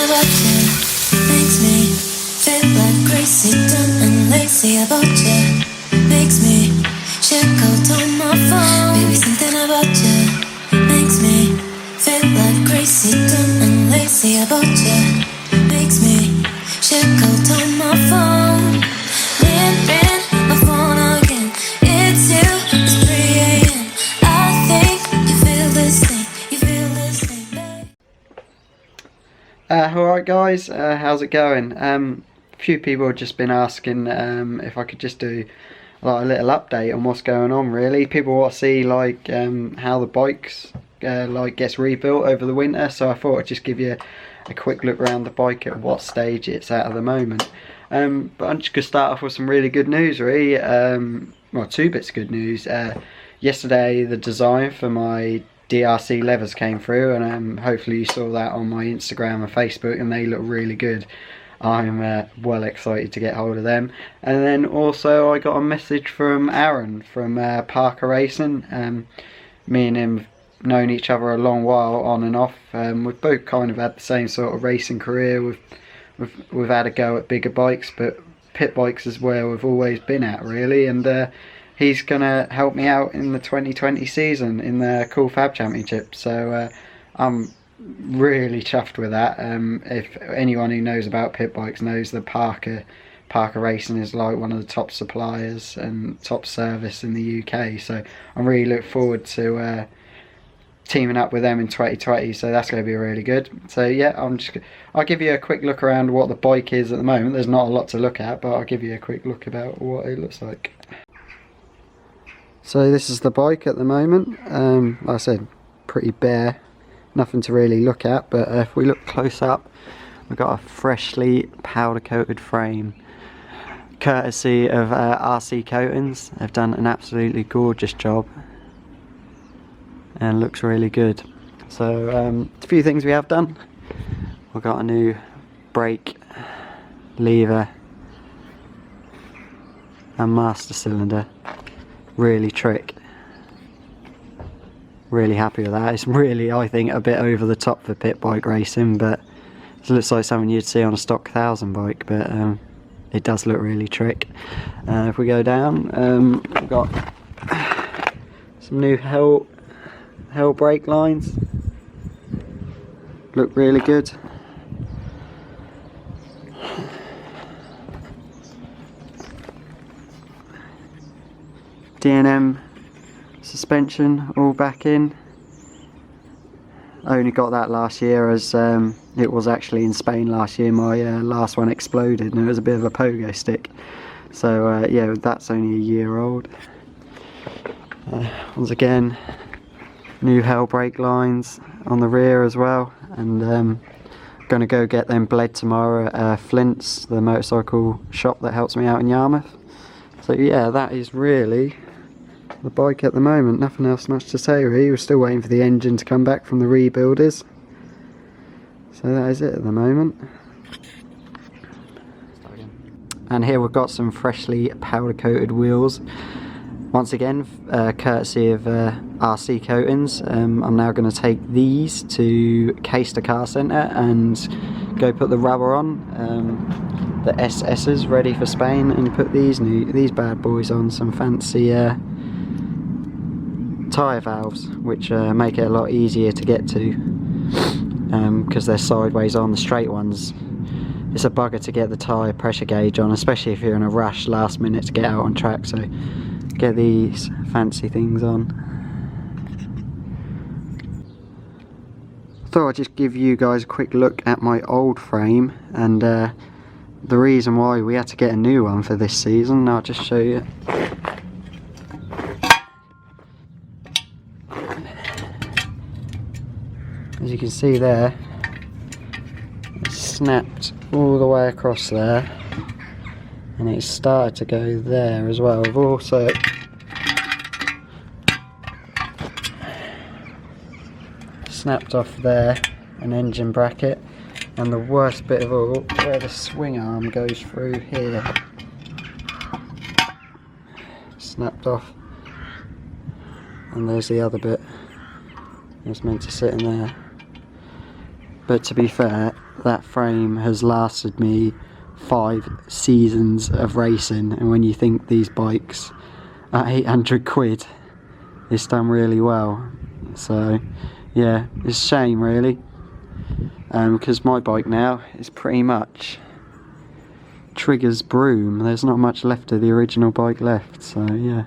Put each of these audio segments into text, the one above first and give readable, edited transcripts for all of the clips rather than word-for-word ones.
about you makes me feel like crazy, dumb and lazy about you. Makes me check out on my phone. Baby, something about you makes me feel like crazy, dumb and lazy about you. Makes me check out on my phone. Ring my phone again. It's you. It's 3 a.m. I think you feel this thing. You feel this thing, babe. Alright guys, how's it going? A few people have just been asking if I could just do like a little update on what's going on really. People want to see like how the bikes like gets rebuilt over the winter, so I thought I'd just give you a quick look around the bike at what stage it's at the moment. But I'm just going to start off with some really good news really. Well, 2 bits of good news. Yesterday the design for my DRC levers came through, and hopefully you saw that on my Instagram and Facebook, and they look really good. I'm well excited to get hold of them. And then also I got a message from Aaron from Parker Racing. Me and him have known each other a long while on and off. We've both kind of had the same sort of racing career. We've had a go at bigger bikes, but pit bikes is where we've always been at really. And he's gonna help me out in the 2020 season in the Cool Fab Championship. So I'm really chuffed with that. If anyone who knows about pit bikes knows that Parker Racing is like one of the top suppliers and top service in the UK, so I'm really looking forward to teaming up with them in 2020, so that's going to be really good. So yeah, I'll give you a quick look around what the bike is at the moment. There's not a lot to look at, but I'll give you a quick look about what it looks like. So this is the bike at the moment. Like I said, pretty bare, nothing to really look at, but if we look close up, we've got a freshly powder coated frame courtesy of RC Coatings. They've done an absolutely gorgeous job and looks really good. So a few things we have done. We've got a new brake lever and master cylinder. Really trick. Really happy with that. It's really, I think, a bit over the top for pit bike racing, but it looks like something you'd see on a stock 1000 bike, but it does look really trick. If we go down, we've got some new Hell brake lines. Look really good. D&M suspension all back in. I only got that last year, as it was actually in Spain last year. My last one exploded and it was a bit of a pogo stick, so yeah, that's only a year old. Once again, new Hell brake lines on the rear as well, and going to go get them bled tomorrow at Flint's, the motorcycle shop that helps me out in Yarmouth. So yeah, that is really the bike at the moment. Nothing else much to say really. We're still waiting for the engine to come back from the rebuilders. So that is it at the moment. And here we've got some freshly powder coated wheels. Once again, courtesy of RC Coatings. I'm now going to take these to Caister car centre and go put the rubber on. The SS's ready for Spain, and put these bad boys on some fancy tyre valves, which make it a lot easier to get to, because they're sideways on. The straight ones, it's a bugger to get the tyre pressure gauge on, especially if you're in a rush last minute to get out on track. So get these fancy things on. Thought I'd just give you guys a quick look at my old frame, and the reason why we had to get a new one for this season. I'll just show you. As you can see there, it's snapped all the way across there, and it's started to go there as well. I've also snapped off there an engine bracket, and the worst bit of all, where the swing arm goes through here, snapped off, and there's the other bit. It's meant to sit in there. but to be fair, that frame has lasted me 5 seasons of racing, and when you think these bikes at 800 quid, it's done really well. So yeah, it's a shame really, because my bike now is pretty much Trigger's broom. There's not much left of the original bike left, so yeah.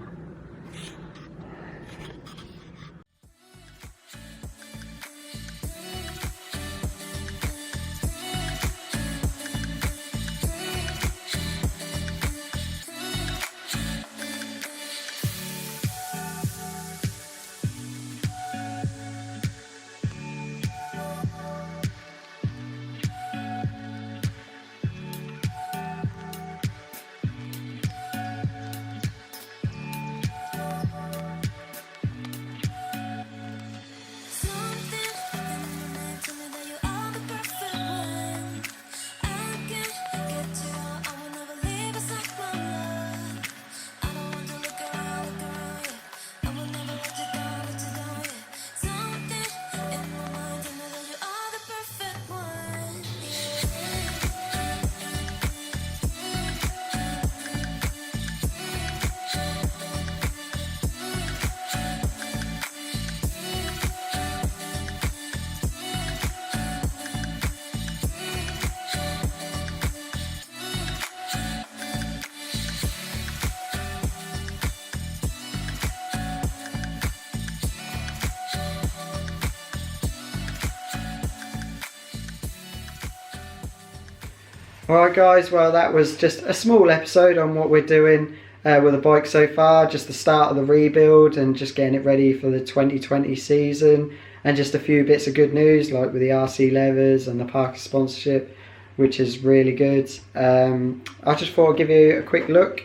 Alright guys, well that was just a small episode on what we're doing with the bike so far, just the start of the rebuild and just getting it ready for the 2020 season, and just a few bits of good news like with the RC levers and the Parker sponsorship, which is really good. I just thought I'd give you a quick look.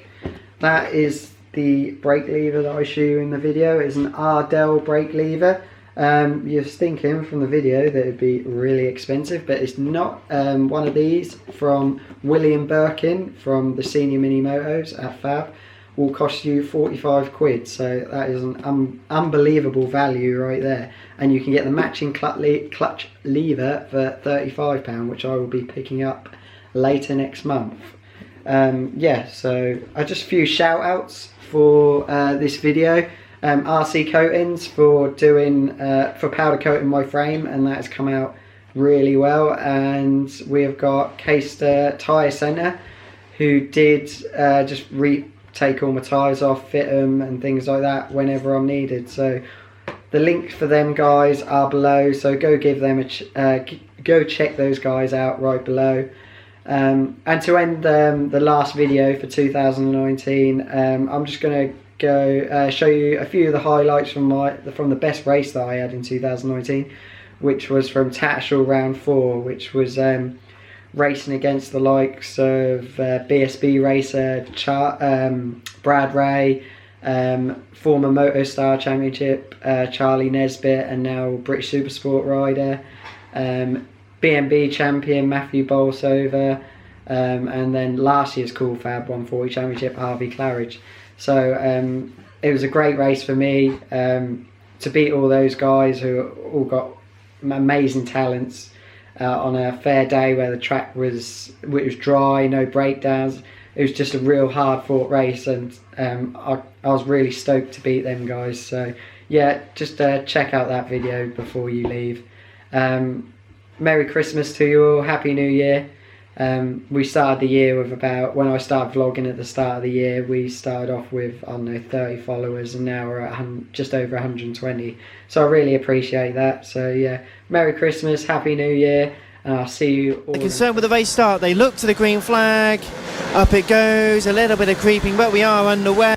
That is the brake lever that I show you in the video. It's an Adelin brake lever. You're thinking from the video that it'd be really expensive, but it's not. One of these from William Berkin from the Senior Mini Motos at Fab will cost you 45 quid, so that is an unbelievable value right there, and you can get the matching clutch lever for £35, which I will be picking up later next month. Yeah, so just a few shout outs for this video. RC Coatings for doing for powder coating my frame, and that has come out really well. And we have got Caister Tyre Centre, who did just take all my tyres off, fit them and things like that whenever I'm needed. So the links for them guys are below, so go give them go check those guys out right below. And to end the last video for 2019, I'm just going to go show you a few of the highlights from the best race that I had in 2019, which was from Tattershall round 4, which was racing against the likes of BSB racer Brad Ray, former Motostar Championship Charlie Nesbitt, and now British Supersport rider, BMB champion Matthew Bolsover, and then last year's Cool Fab 140 Championship Harvey Claridge. So it was a great race for me to beat all those guys who all got amazing talents on a fair day where the track was dry, no breakdowns. It was just a real hard fought race, and I was really stoked to beat them guys. So yeah, just check out that video before you leave. Merry Christmas to you all, Happy New Year. We started the year with when I started vlogging at the start of the year, we started off with, I don't know, 30 followers, and now we're at just over 120. So I really appreciate that. So yeah, Merry Christmas, Happy New Year, and I'll see you all. Concerned with the race start, they look to the green flag, up it goes, a little bit of creeping, but we are underway.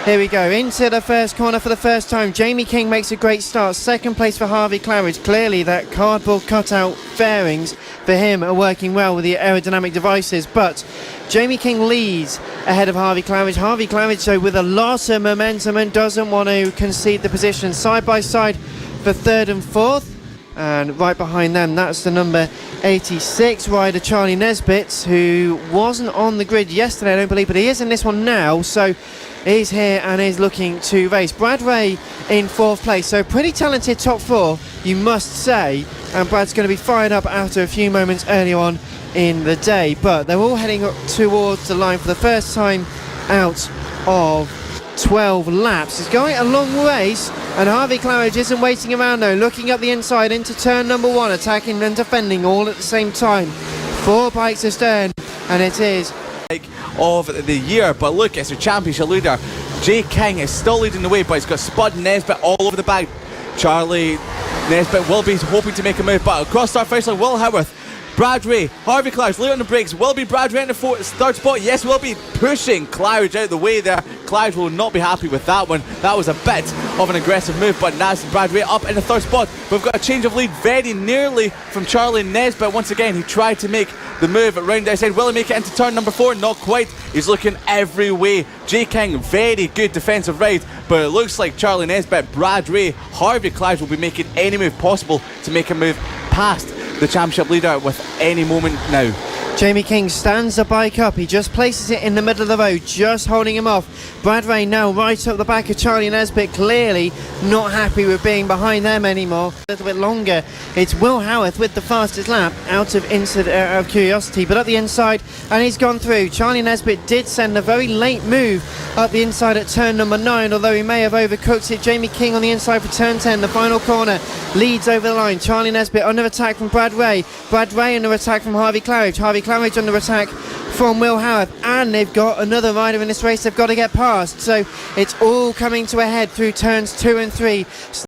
Here we go, into the first corner for the first time. Jamie King makes a great start. Second place for Harvey Claridge. Clearly that cardboard cutout fairings for him are working well with the aerodynamic devices, but Jamie King leads ahead of Harvey Claridge. Harvey Claridge, so with a lot of momentum and doesn't want to concede the position. Side by side for third and fourth, and right behind them, that's the number 86 rider Charlie Nesbitt, who wasn't on the grid yesterday, I don't believe, but he is in this one now. So is here and is looking to race. Brad Ray in 4th place, so pretty talented top 4, you must say, and Brad's going to be fired up after a few moments early on in the day, but they're all heading up towards the line for the first time out of 12 laps. It's going a long race, and Harvey Claridge isn't waiting around though, looking up the inside into turn number 1, attacking and defending all at the same time. 4 bikes astern, and it is of the year, but look, it's a championship leader. Jay King is still leading the way, but he's got Spud and Nesbitt all over the back. Charlie Nesbitt will be hoping to make a move, but across start first line, Will Howarth, Brad Ray, Harvey Claridge late on the brakes. Will be Brad Ray in the 3rd spot. Yes, will be pushing Claridge out of the way there. Claridge will not be happy with that one. That was a bit of an aggressive move, but that's Brad Ray up in the 3rd spot. We've got a change of lead very nearly from Charlie Nesbitt. Once again, he tried to make the move around the outside. Will he make it into turn number 4? Not quite. He's looking every way. Jay King, very good defensive ride, but it looks like Charlie Nesbitt, Brad Ray, Harvey Claridge will be making any move possible to make a move past the championship leader with any moment now. Jamie King stands the bike up, he just places it in the middle of the road, just holding him off. Brad Ray now right up the back of Charlie Nesbitt, clearly not happy with being behind them anymore. A little bit longer, it's Will Howarth with the fastest lap out of curiosity, but up the inside, and he's gone through. Charlie Nesbitt did send a very late move up the inside at turn number 9, although he may have overcooked it. Jamie King on the inside for turn 10, the final corner, leads over the line. Charlie Nesbitt under attack from Brad Ray under attack from Harvey Claridge. Harvey Claridge under attack from Will Howarth, and they've got another rider in this race they've got to get past, so it's all coming to a head through turns 2 and 3.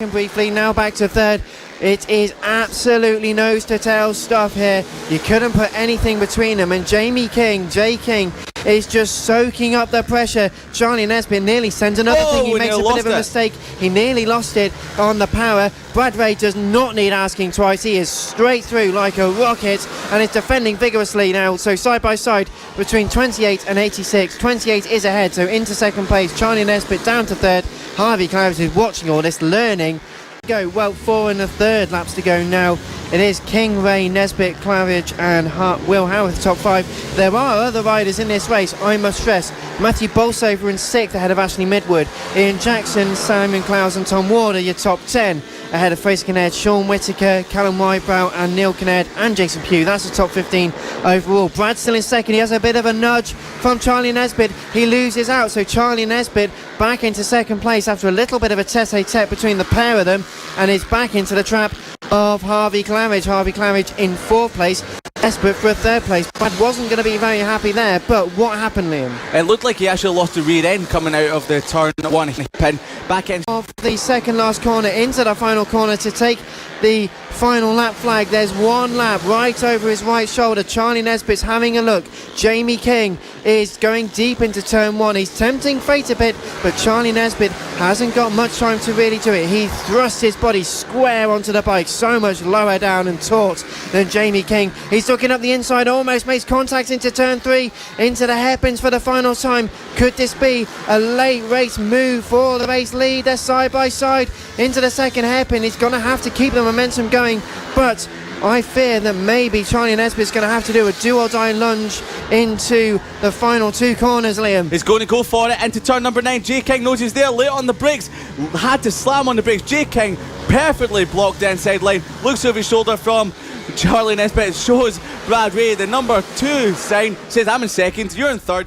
Briefly now back to 3rd. It is absolutely nose to tail stuff here. You couldn't put anything between them, and Jay King is just soaking up the pressure. Charlie Nesbitt nearly sends another thing. He makes a bit of a mistake. He nearly lost it on the power. Brad Ray does not need asking twice. He is straight through like a rocket and is defending vigorously now. So side by side between 28 and 86. 28 is ahead, so into 2nd place. Charlie Nesbitt down to 3rd. Harvey Claridge is watching all this, learning. Go well, 4 and a 3rd laps to go now. It is King, Ray, Nesbitt, Claridge and Will Howarth top 5. There are other riders in this race, I must stress. Matthew Bolsover in 6th ahead of Ashley Midwood. Ian Jackson, Simon Clowes and Tom Warder, your top 10 ahead of Fraser Kinnaird, Sean Whittaker, Callum Whitebrow and Neil Kinnaird and Jason Pugh. That's the top 15 overall. Brad's still in 2nd. He has a bit of a nudge from Charlie Nesbitt. He loses out, so Charlie Nesbitt back into 2nd place after a little bit of a tete-a-tete between the pair of them, and is back into the trap of Harvey Claridge. Harvey Claridge in 4th place, Nesbitt for a 3rd place. Brad wasn't going to be very happy there, but what happened, Liam? It looked like he actually lost the rear end coming out of the turn 1 pin. Back end of the 2nd last corner into the final corner to take the final lap flag. There's one lap right over his right shoulder. Charlie Nesbitt's having a look. Jamie King is going deep into turn 1. He's tempting fate a bit, but Charlie Nesbitt hasn't got much time to really do it. He thrusts his body square onto the bike, so much lower down and taut than Jamie King. He's looking up the inside, almost makes contact into turn 3, into the hairpins for the final time. Could this be a late race move for the race lead? They're side by side into the 2nd hairpin. He's going to have to keep the momentum going, but I fear that maybe Charlie Nesbitt's going to have to do a do or die lunge into the final 2 corners, Liam. He's going to go for it into turn number 9. Jay King knows he's there, late on the brakes, had to slam on the brakes. Jay King perfectly blocked the inside line, looks over his shoulder from Charlie Nesbitt, shows Brad Ray the number 2 sign, says I'm in 2nd, you're in 3rd.